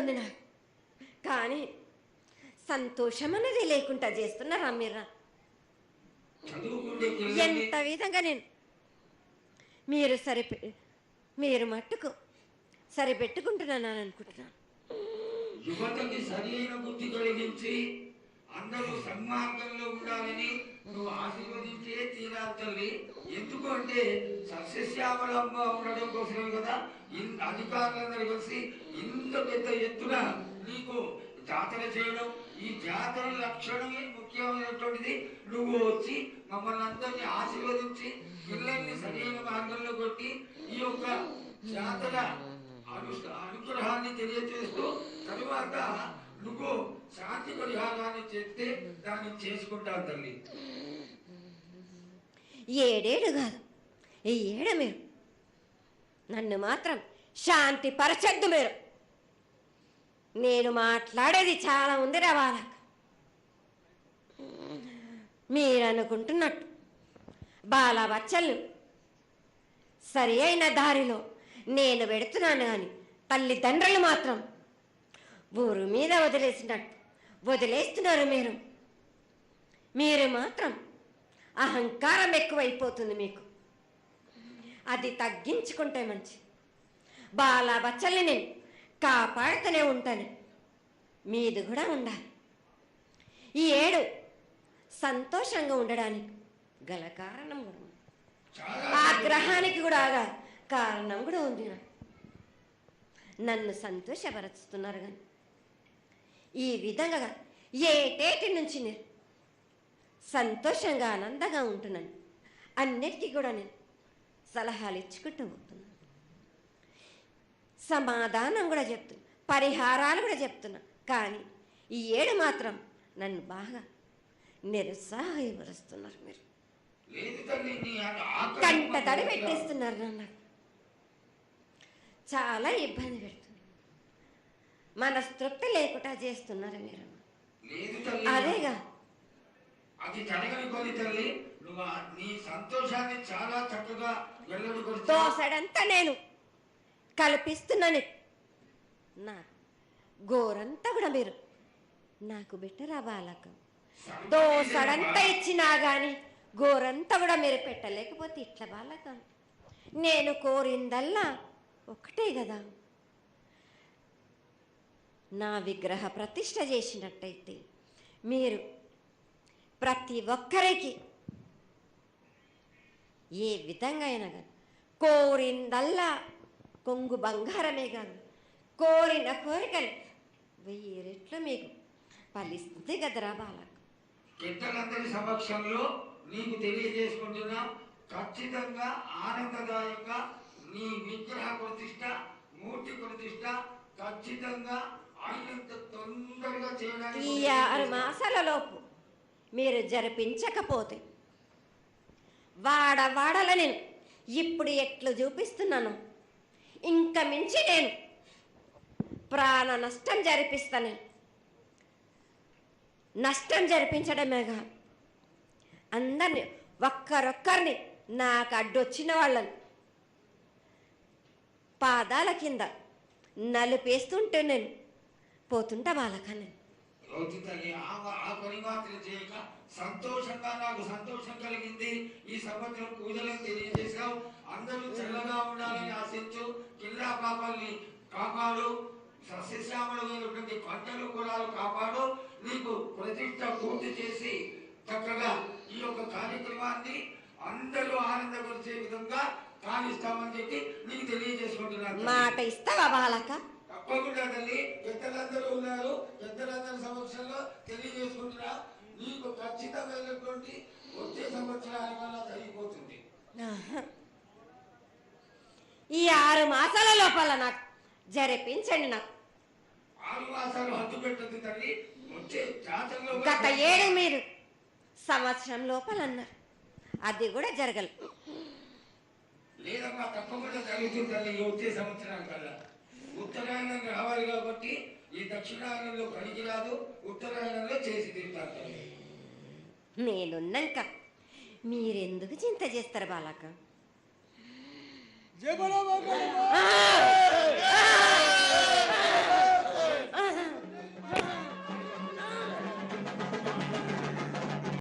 ఉంది నాకు, కానీ సంతోషం అనేది లేకుండా చేస్తున్నారా మీరు? ఎంత విధంగా నేను మీరు మట్టుకు సరిపెట్టుకుంటున్నాను అనుకుంటున్నాను. యువతకి సరైన బుద్ధి కలిగించి అందరూ సన్మార్గంలో ఉండాలని నువ్వు ఆశీర్వదించే తీరాలి తల్లి. ఎందుకు అంటే సస్యశ్యామలంగా ఉండడం కోసమే కదా అధికారులందరూ కలిసి ఇంత పెద్ద ఎత్తున నీకు జాతర చేయడం. ఈ జాతర లక్షణమే ముఖ్యమైనటువంటిది. నువ్వు వచ్చి మమ్మల్ని అందరినీ ఆశీర్వదించి పిల్లల్ని సరైన మార్గంలో కొట్టి ఈ యొక్క జాతర అనుగ్రహాన్ని తెలియజేస్తూ తరువాత నువ్వు శాంతి పరిహారాన్ని చేస్తే దాన్ని చేసుకుంటావు తల్లి. ఏడేడు కాదు, ఈ ఏడ మీరు నన్ను మాత్రం శాంతి పరచద్దు. నేను మాట్లాడేది చాలా ఉంది వాళ్ళకి. మీరు అనుకుంటున్నట్టు బాలబచ్చలు సరి అయిన దారిలో నేను పెడుతున్నాను, కానీ తల్లిదండ్రులు మాత్రం ఊరు మీద వదిలేస్తున్నారు. మీరు మాత్రం అహంకారం ఎక్కువైపోతుంది మీకు. అది తగ్గించుకుంటే మంచి. బాలబచ్చల్ని నేను కాపాడుతూనే ఉంటాను, మీది కూడా ఉండాలి. ఈ ఏడు సంతోషంగా ఉండడానికి గల కారణం కూడా ఉంది. ఆ గ్రహానికి కూడా కారణం కూడా ఉంది. నన్ను సంతోషపరుస్తున్నారు, కానీ ఈ విధంగా ఏటేటి నుంచి నేను సంతోషంగా ఆనందంగా ఉంటున్నాను. అన్నిటికీ కూడా నేను సలహాలు ఇచ్చుకుంటూ పోతున్నాను, సమాధానం కూడా చెప్తున్నా, పరిహారాలు కూడా చెప్తున్నా. కానీ ఈ ఏడు మాత్రం నన్ను బాగా నిరుత్సాహపరుస్తున్నారు. మీరు కంట తడి పెట్టేస్తున్నారు, నన్ను చాలా ఇబ్బంది పెడుతుంది, మనస్తృప్తి లేకుండా చేస్తున్నారు మీరు. అదేగా దోసడంతా నేను కల్పిస్తున్నాను. నా గోరంతా కూడా మీరు నాకు బెట్టరా బాలక. దోసడంతా ఇచ్చినా కానీ గోరంతా కూడా మీరు పెట్టలేకపోతే ఇట్లా బాలక. నేను కోరిందల్లా ఒకటే కదా, నా విగ్రహ ప్రతిష్ఠ చేసినట్టయితే మీరు ప్రతి ఒక్కరికి ఏ విధంగా అయినా కానీ కోరిందల్లా కొంగు బంగారమే కాదు, కోరిన కోరికలు 1000 రెట్లు మీకు ఫలిస్తుంది కదరా బాలక. పెద్దలందరి సమక్షంలో నీకు తెలియజేసుకుంటున్నా, ఖచ్చితంగా ఆనందదాయంగా నీ విగ్రహ ప్రతిష్ఠ, మూర్తి ప్రతిష్ఠ ఖచ్చితంగా అయినంత తొందరగా చేయడానికి. ఈ 6 మాసాల లోపు మీరు జరిపించకపోతే వాడవాడల నేను ఇప్పుడు ఎట్లు చూపిస్తున్నాను, ఇంకా మించి నేను ప్రాణ నష్టం జరిపిస్తాను. నష్టం జరిపించడమేగా, అందరినీ ఒక్కరొక్కరిని నాకు అడ్డొచ్చిన వాళ్ళని పాదాల కింద నలిపేస్తుంటే నేను పోతుంటా వాళ్ళకని. సంతోషంగా నాకు సంతోషం కలిగింది. ఈ సంవత్సరం పూజలను తెలియజేశావు. అందరూ చల్లగా ఉండాలని ఆశించు. కిల్లా పాపాలని కాపాడు. సస్యశ్యామలమైనటువంటి పంటలు కులాలు కాపాడు. నీకు ప్రతిష్ట పూర్తి చేసి చక్కగా ఈ యొక్క కార్యక్రమాన్ని అందరూ ఆనందపరిచే విధంగా కానిస్తామని చెప్పి నీకు తెలియజేసుకుంటున్నాను. మాట ఇస్తావా బాలక? తప్పకుండా తల్లి. పెద్దలందరూ ఉన్నారు, పెద్దలందరి సమక్షంలో తెలియజేసుకుంటున్నా. నీకు ఖచ్చితమైనటువంటి వచ్చే సంవత్సరాల వల్ల జరిగిపోతుంది. ఈ 6 మాసాల లోపల నాకు జరిపించండి. నాకు 6 మాసాలు హద్దు పెట్టదు తల్లి. వచ్చే జాతరలో గత ఏడు మీరు సంవత్సరం లోపల అన్నారు, అది కూడా జరగలేదు. లేదమ్మా, తప్పకుండా జరుగుతుంది తల్లి. వచ్చే సంవత్సరాల కల్లా ఉత్తరాయణం రావాలి కాబట్టి ఈ దక్షిణాయనంలో పనికి రాదు, ఉత్తరాయణంలో చేసి తీరుతారు తల్లి. నేనున్నాక మీరెందుకు చింత చేస్తారు బాలక?